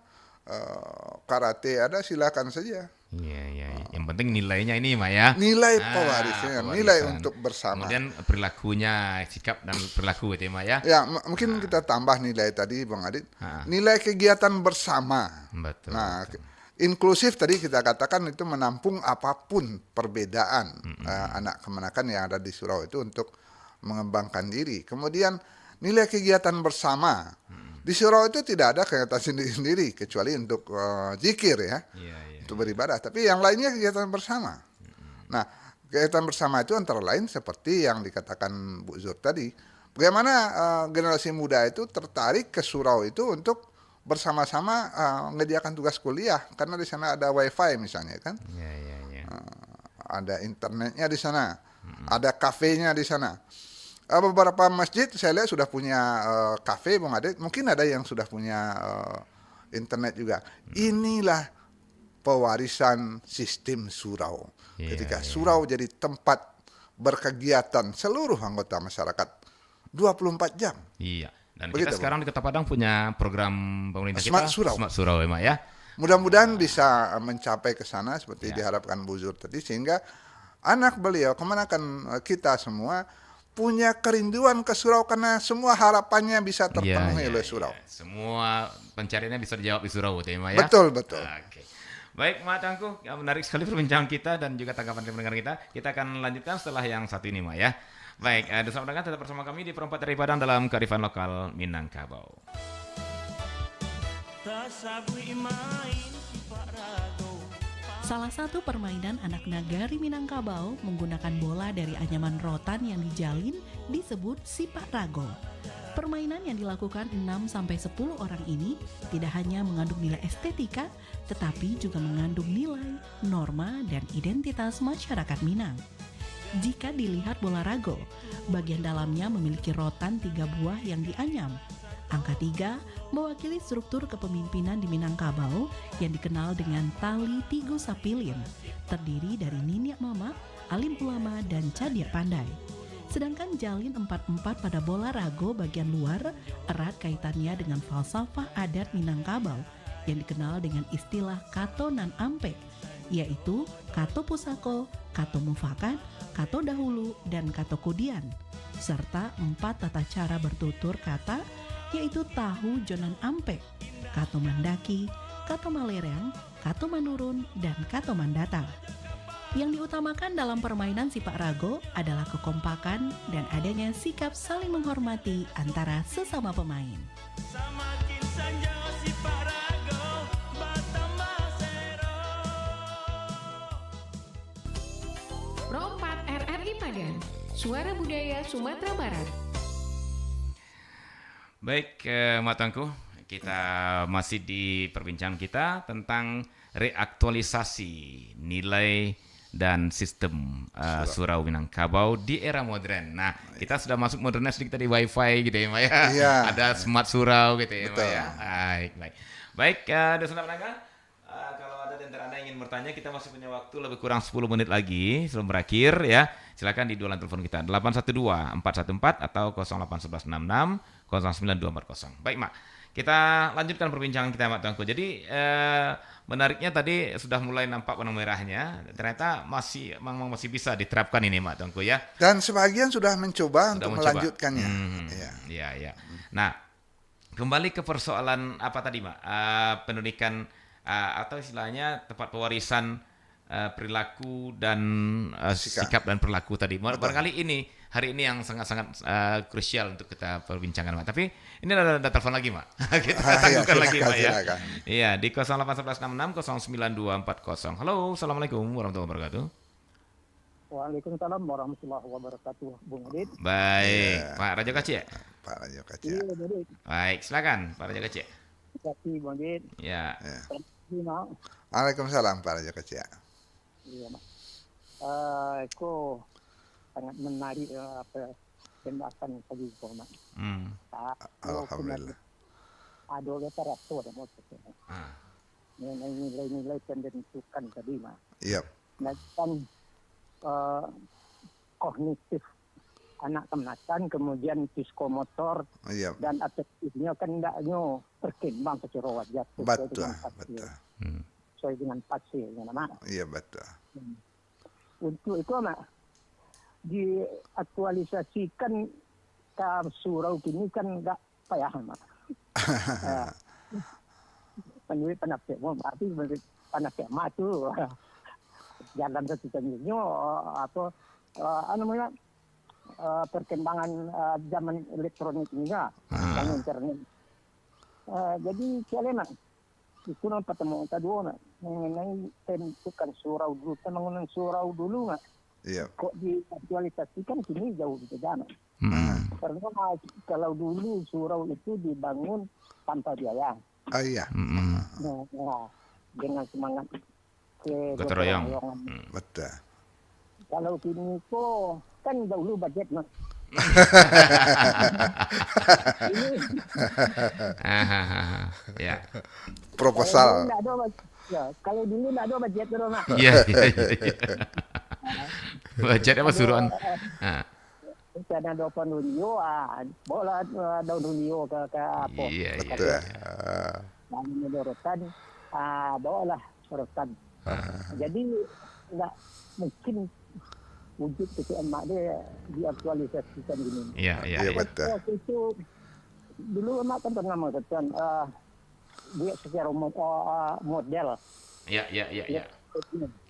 karate ada, silakan saja. Iya. Yang penting nilainya ini, Mak ya. Nilai pewarisan, nilai untuk bersama. Kemudian perilakunya, sikap dan perilaku itu, Mak ya. Ya, mungkin kita tambah nilai tadi, Bang Adit. Nilai kegiatan bersama. Betul. Nah, inklusif tadi kita katakan itu menampung apapun perbedaan anak kemenakan yang ada di surau itu untuk mengembangkan diri. Kemudian nilai kegiatan bersama. Di surau itu tidak ada kegiatan sendiri-sendiri kecuali untuk zikir ya. Untuk beribadah, tapi yang lainnya kegiatan bersama. Nah, kegiatan bersama itu antara lain seperti yang dikatakan Bu Zur tadi, bagaimana generasi muda itu tertarik ke surau itu untuk bersama-sama menyediakan tugas kuliah, karena di sana ada wifi misalnya kan, ada internetnya di sana, ada kafenya di sana. Beberapa masjid saya lihat sudah punya kafe, Bung Adit, mungkin ada yang sudah punya internet juga. Inilah pewarisan sistem surau. Ketika surau jadi tempat berkegiatan seluruh anggota masyarakat 24 jam. Iya. Dan Begitu, kita sekarang di Kota Padang punya program pemerintah Smart kita Surau. Smart Surau ya, Mak ya. Mudah-mudahan bisa mencapai ke sana seperti diharapkan Bu Zur tadi, sehingga anak beliau, kemenakan kita semua punya kerinduan ke surau karena semua harapannya bisa terpenuhi oleh surau. Semua pencariannya bisa dijawab di surau ya, Mak ya. Betul, betul. Oke. Baik, Mak Tangku, menarik sekali perbincangan kita dan juga tanggapan pendengar kita. Kita akan lanjutkan setelah yang satu ini, Mak ya. Baik, bersama dengan tetap bersama kami di Perempat dari Padang dalam kearifan lokal Minangkabau. Salah satu permainan anak nagari Minangkabau menggunakan bola dari anyaman rotan yang dijalin disebut sipak rago. Permainan yang dilakukan 6-10 orang ini tidak hanya mengandung nilai estetika, tetapi juga mengandung nilai, norma, dan identitas masyarakat Minang. Jika dilihat bola rago, bagian dalamnya memiliki rotan 3 buah yang dianyam. Angka 3 mewakili struktur kepemimpinan di Minangkabau yang dikenal dengan tali Tigo Sapilin, terdiri dari Niniak Mama, Alim Ulama, dan Cadia Pandai. Sedangkan jalin 4-4 pada bola rago bagian luar erat kaitannya dengan falsafah adat Minangkabau yang dikenal dengan istilah Kato Nan Ampe, yaitu Kato Pusako, Kato Mufakat, Kato Dahulu, dan Kato Kudian, serta 4 tata cara bertutur kata, yaitu Tahu Jonan Ampe, Kato Mandaki, Kato Malereng, Kato Manurun, dan Kato Mandata. Yang diutamakan dalam permainan sipak rago adalah kekompakan dan adanya sikap saling menghormati antara sesama pemain. Perempat RRI Padang, Suara Budaya Sumatera Barat. Baik, Mak Tangku, kita masih di perbincangan kita tentang reaktualisasi nilai dan sistem surau Minangkabau di era modern. Nah, kita sudah masuk modernnya sedikit tadi wifi gitu ya, Mak ya. Iya. Ada smart surau gitu ya, Mak Betul. ya. Baik. Baik, Dosen pendengar, kalau ada di antara Anda yang ingin bertanya, kita masih punya waktu lebih kurang 10 menit lagi sebelum berakhir ya. Silakan di dua line telepon kita 812-414 atau 08166 09240. Baik, Mak. Kita lanjutkan perbincangan kita, Mak Tangku. Jadi menariknya tadi sudah mulai nampak benang merahnya. Ternyata memang masih bisa diterapkan ini, Mak Tangku ya. Dan sebagian sudah mencoba untuk mencoba. melanjutkannya. Iya. Nah, kembali ke persoalan apa tadi, Mak? Pendidikan atau istilahnya tempat pewarisan perilaku dan sikap dan perilaku tadi. Barangkali ini hari ini yang sangat-sangat krusial untuk kita perbincangan, Mak. Tapi ini ada telepon lagi, Mak. Kita tangguhkan lagi, Mak ya. Iya, di 081166 09240. Halo, assalamualaikum warahmatullahi wabarakatuh. Waalaikumsalam warahmatullahi wabarakatuh, Bung Adit. Baik, Pak Raja Kaci ya? Pak Raja Kaci. Iya, jadi Baik, silakan Pak Raja Kaci. terima kasih, Bung Adit. Ya. Waalaikumsalam Pak Raja Kaci. Iya, Mak. Aku sangat menarik pembahasan tadi, Mak. Alhamdulillah. Ada literatur yang mau nilai-nilai pembentukan tadi, Mak. Iya. Nah, kan kognitif anak kemasan, kemudian psikomotor dan afektifnya kan tidaknya berkembang secara wajar Betul. sesuai dengan pasir, Mak. Iya, betul. Untuk itu, Mak, diaktualisasikan ke surau kini kan enggak payah, Mak. Penulis penafsir, berarti penafsir Mak itu jalan satu-satunya namanya perkembangan zaman elektronik ini dan internet. Jadi saya Mak, itu pertemuan kedua, Mak, mengenai tentukan surau dulu, pembangunan surau dulu, Mak. Iya. Kok diaktualisasikan kini jauh berbeda, Mak. Karena kalau dulu surau itu dibangun tanpa biaya. Iya. Nah, dengan semangat Gotong royong. Betul. Kalau kini kok kan dahulu budget, Mak. Ya. Proposal. Kalau dulu nggak ada budget dulu Mak. Iya. Budget apa suruhan? Karena ada Julio, bola daun Julio ke apa? Iya. Dan menurutkan, bawalah rotan. Jadi nggak mungkin wujud emak dia diaktualisasikan gini. Iya. Betul. Waktu itu dulu emak kan pernah mengatakan dia secara model. Iya.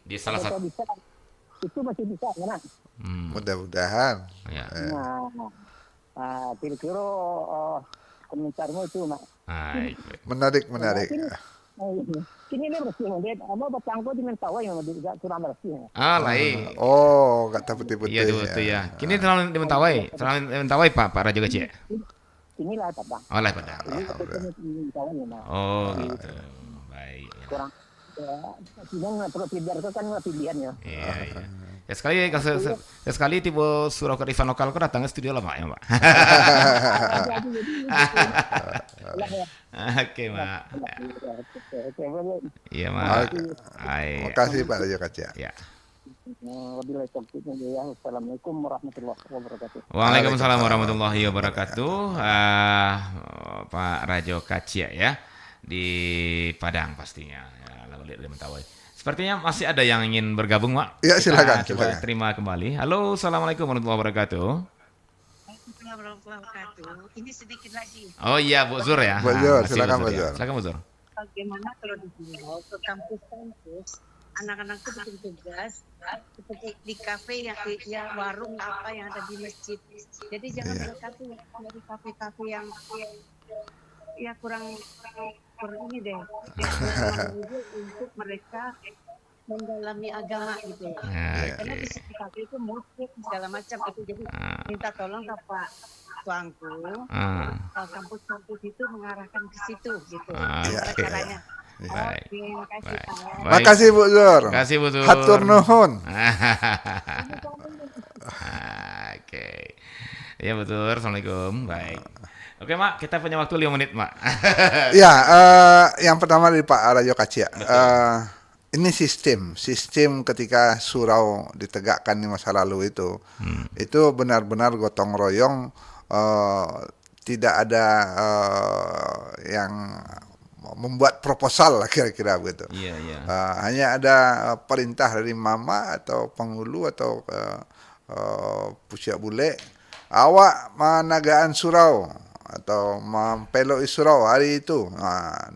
Di salah satu. Itu masih bisa kan? Mudah-mudahan. Ya. Kira-kira komentarmu itu Mak. Menarik. Kini ini bersih, dia mau bercangkut di mentawai yang tidak kurang bersih. Lain. Oh, kata putih-putih. Iya, betul ya. Kini terlalu di Mentawai, Pak Raja Kecil. Inilah Padang. Oh, lah Padang. Oh, gitu. Baik. Kurang. Sidang perlu pilihan itu kan pilihan ya. Iya. Ya sekali tipe surau kearifan lokal kok datang ke studio lah Mak ya Mak. Oke Mak. Iya Mak. Terima kasih Pak Raja Kaca. Ya. Assalamualaikum warahmatullahi wabarakatuh. Waalaikumsalam warahmatullahi wabarakatuh. Pak Rajo Kacia ya di Padang pastinya. Ya, lalu lihat di Mentawai. Sepertinya masih ada yang ingin bergabung, Mak. Ya, silakan. Coba terima kembali. Halo, assalamualaikum warahmatullahi wabarakatuh. Waalaikumsalam warahmatullahi wabarakatuh. Ini sedikit lagi. Oh iya, Bu Zur ya. Bu Zur, Masih silakan Bu ya. Zur. Silakan Bu Zur. Bagaimana kalau dihimbau ke kampus-kampus, anak-anak itu bikin tugas seperti di kafe yang warung apa yang ada di masjid. Jadi jangan berkafe dari kafe-kafe yang ya kurang ini deh. Untuk mereka mendalami agama gitu. Karena di kafe itu musik segala macam itu. Jadi minta tolong ke Pak Tuanku, kampus-kampus itu mengarahkan ke situ gitu. Caranya. Baik. Terima kasih Bu Zur. Terima kasih Bu Zur. Hatur nuhun. Oke. Ya betul. Assalamualaikum. Baik. Oke Mak, kita punya waktu 5 menit Mak. Ya, yang pertama dari Pak Rajo Kacia. Ini sistem ketika surau ditegakkan di masa lalu itu benar-benar gotong royong, tidak ada yang membuat proposal lah kira-kira begitu. Iya. Hanya ada perintah dari mama atau penghulu atau pucuk bule, awak managaan surau atau mempeloi surau hari itu,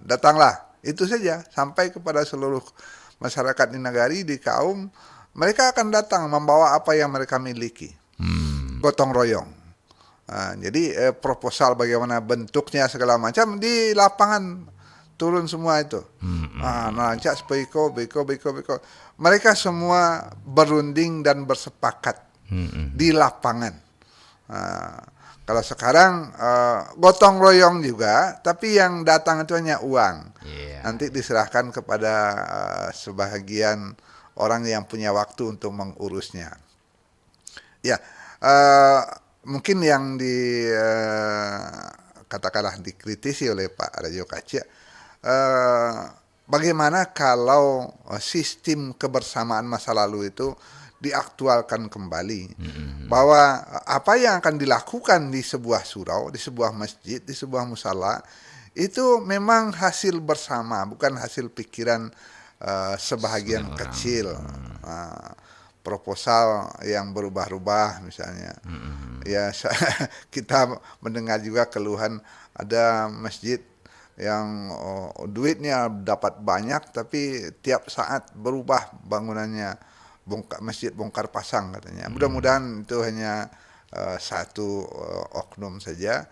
datanglah. Itu saja sampai kepada seluruh masyarakat di nagari, di kaum, mereka akan datang membawa apa yang mereka miliki. Gotong royong. Jadi proposal bagaimana bentuknya segala macam di lapangan turun semua itu. Narancak beko. Mereka semua berunding dan bersepakat di lapangan. Kalau sekarang gotong royong juga, tapi yang datang itu hanya uang. Nanti diserahkan kepada sebahagian orang yang punya waktu untuk mengurusnya. Ya, mungkin yang katakanlah dikritisi oleh Pak Rajo Kacia, bagaimana kalau sistem kebersamaan masa lalu itu diaktualkan kembali, bahwa apa yang akan dilakukan di sebuah surau, di sebuah masjid, di sebuah musala itu memang hasil bersama, bukan hasil pikiran sebahagian kecil. Proposal yang berubah-ubah misalnya. Ya, kita mendengar juga keluhan ada masjid yang duitnya dapat banyak tapi tiap saat berubah bangunannya, masjid bongkar pasang katanya. Mudah-mudahan itu hanya satu oknum saja.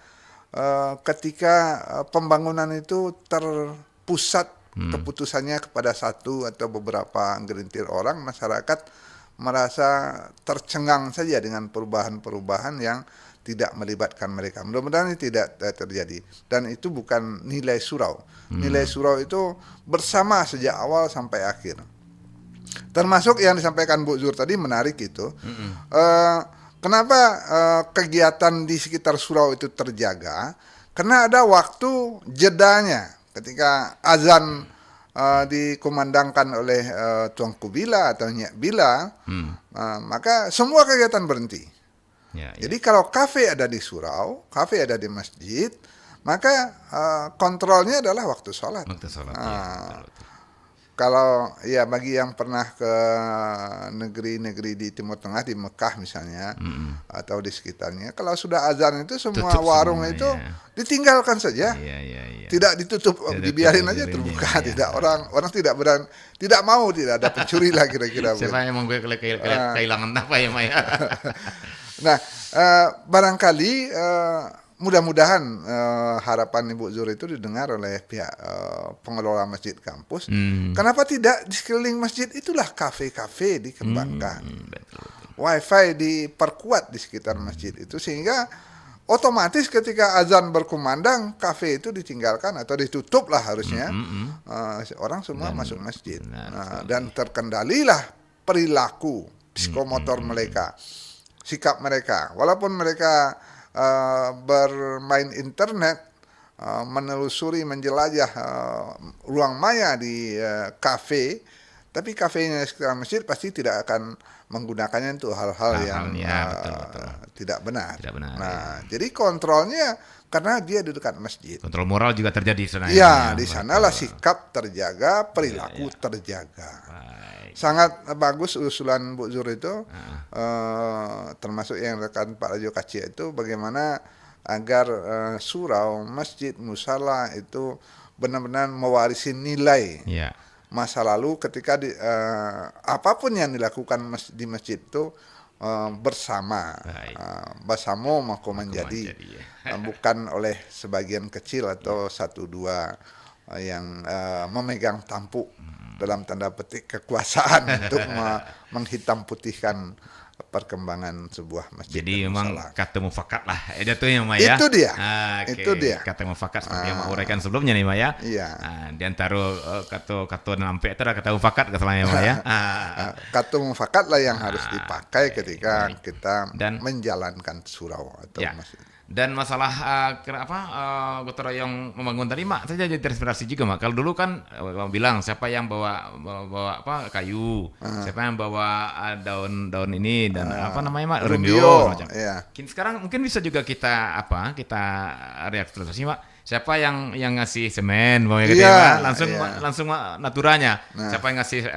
Ketika pembangunan itu terpusat keputusannya kepada satu atau beberapa gelintir orang, masyarakat merasa tercengang saja dengan perubahan-perubahan yang tidak melibatkan mereka. Mudah-mudahan ini tidak terjadi. Dan itu bukan nilai surau. Nilai surau itu bersama sejak awal sampai akhir. Termasuk yang disampaikan Bu Zur tadi menarik itu. Kenapa kegiatan di sekitar surau itu terjaga? Karena ada waktu jedanya ketika azan dikumandangkan oleh Tuanku Bila atau Nyak Bila, maka semua kegiatan berhenti. Jadi kalau kafe ada di surau, kafe ada di masjid, maka kontrolnya adalah waktu sholat. Waktu sholat, betul. Kalau ya bagi yang pernah ke negeri-negeri di Timur Tengah, di Mekah misalnya, atau di sekitarnya, kalau sudah azan itu semua tutup warung semua, itu ditinggalkan saja, tidak ditutup, dibiarin aja terbuka, tidak orang tidak mau, tidak ada pencuri lah kira-kira. Siapa yang mau gue kehilangan apa ya Maya? Nah, barangkali mudah-mudahan harapan Ibu Zur itu didengar oleh pihak pengelola masjid kampus. Kenapa tidak di sekeliling masjid itulah kafe-kafe dikembangkan, wifi diperkuat di sekitar masjid itu, sehingga otomatis ketika azan berkumandang kafe itu ditinggalkan atau ditutup lah harusnya, orang semua masuk masjid, dan terkendalilah perilaku psikomotor mereka, sikap mereka, walaupun mereka bermain internet, menelusuri, menjelajah ruang maya di kafe, tapi kafenya sekitar masjid pasti tidak akan menggunakannya untuk hal-hal yang betul. tidak benar. Nah, jadi kontrolnya karena dia di dekat masjid. Kontrol moral juga terjadi di sana. Ya, di sanalah sikap terjaga, perilaku terjaga. Sangat bagus usulan Bu Zur itu, termasuk yang rekan Pak Rajo Kacik itu, bagaimana agar surau, masjid, musala itu benar-benar mewarisi nilai masa lalu ketika apapun yang dilakukan di masjid itu bersama, bersama maka menjadi, bukan oleh sebagian kecil atau satu dua yang memegang tampuk dalam tanda petik kekuasaan untuk menghitam putihkan perkembangan sebuah masjid. Jadi memang kata mufakat lah, itu yang Maya. Itu dia. Itu dia. Kata mufakat seperti yang uraikan sebelumnya nih Maya. Iya. Di antara kata nampak itu ada kata mufakat kesalahnya Maya. Kata mufakat lah yang harus dipakai ketika kita menjalankan surau atau masjid. Dan masalah gotong royong membangun tadi Mak, saya jadi terinspirasi juga Mak. Kalau dulu kan bilang siapa yang bawa kayu, siapa yang bawa daun ini dan apa namanya Mak, rumbio macam. Sekarang mungkin bisa juga kita reaktualisasi Mak. Siapa yang ngasih semen, langsung naturanya. Siapa yang ngasih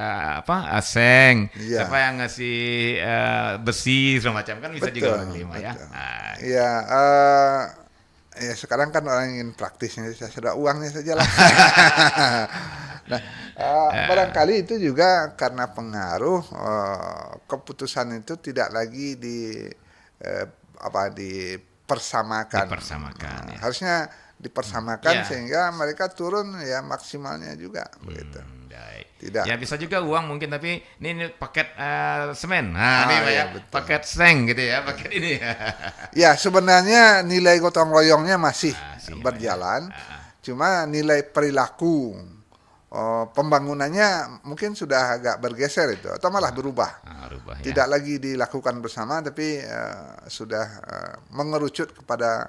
aseng, siapa yang ngasih besi semacam, kan bisa juga lima ya. Ya sekarang kan orang ingin praktisnya, saya sudah uangnya saja lah. Nah, barangkali itu juga karena pengaruh keputusan itu tidak lagi dipersamakan. Harusnya dipersamakan sehingga mereka turun ya maksimalnya juga begitu. Tidak. Ya bisa juga uang mungkin, tapi ini paket semen. Paket seng gitu ya, paket ini. Ya sebenarnya nilai gotong royongnya masih berjalan, cuma nilai perilaku pembangunannya mungkin sudah agak bergeser itu, atau malah berubah. Tidak lagi dilakukan bersama, tapi sudah mengerucut kepada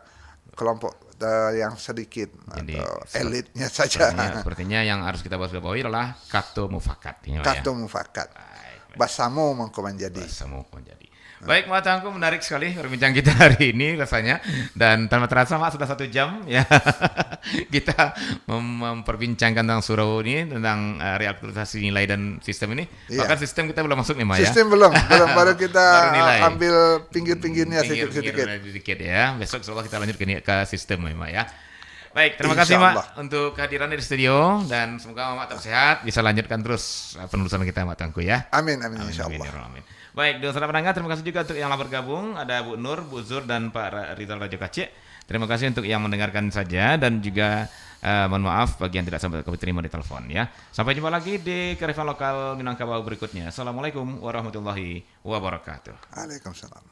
kelompok yang sedikit. Jadi, atau elitnya saja. Sepertinya yang harus kita bawahi adalah kata mufakat. Kata mufakat. Basamu mangko menjadi. Baik, Mak Tangku, menarik sekali perbincang kita hari ini rasanya, dan tanpa terasa Mak sudah 1 jam ya kita memperbincangkan tentang surau ini, tentang reaktualisasi nilai dan sistem ini. Bahkan sistem kita belum masuk nih Mak ya. Sistem belum baru kita ambil pinggir-pinggirnya sedikit ya. Besok insyaallah kita lanjut ke sistem ya Mak ya. Baik, terima kasih Mak untuk kehadirannya di studio, dan semoga Mak tetap sehat, bisa lanjutkan terus penelusuran kita Mak Tangku ya. Amin insyaallah. Amin. Baik, saudara pendengar, terima kasih juga untuk yang telah bergabung. Ada Bu Nur, Bu Zur, dan Pak Rizal Rajo Kacik. Terima kasih untuk yang mendengarkan saja, dan juga mohon maaf bagi yang tidak sampai kami terima di telepon ya. Sampai jumpa lagi di Kearifan Lokal Minangkabau berikutnya. Assalamualaikum warahmatullahi wabarakatuh. Waalaikumsalam.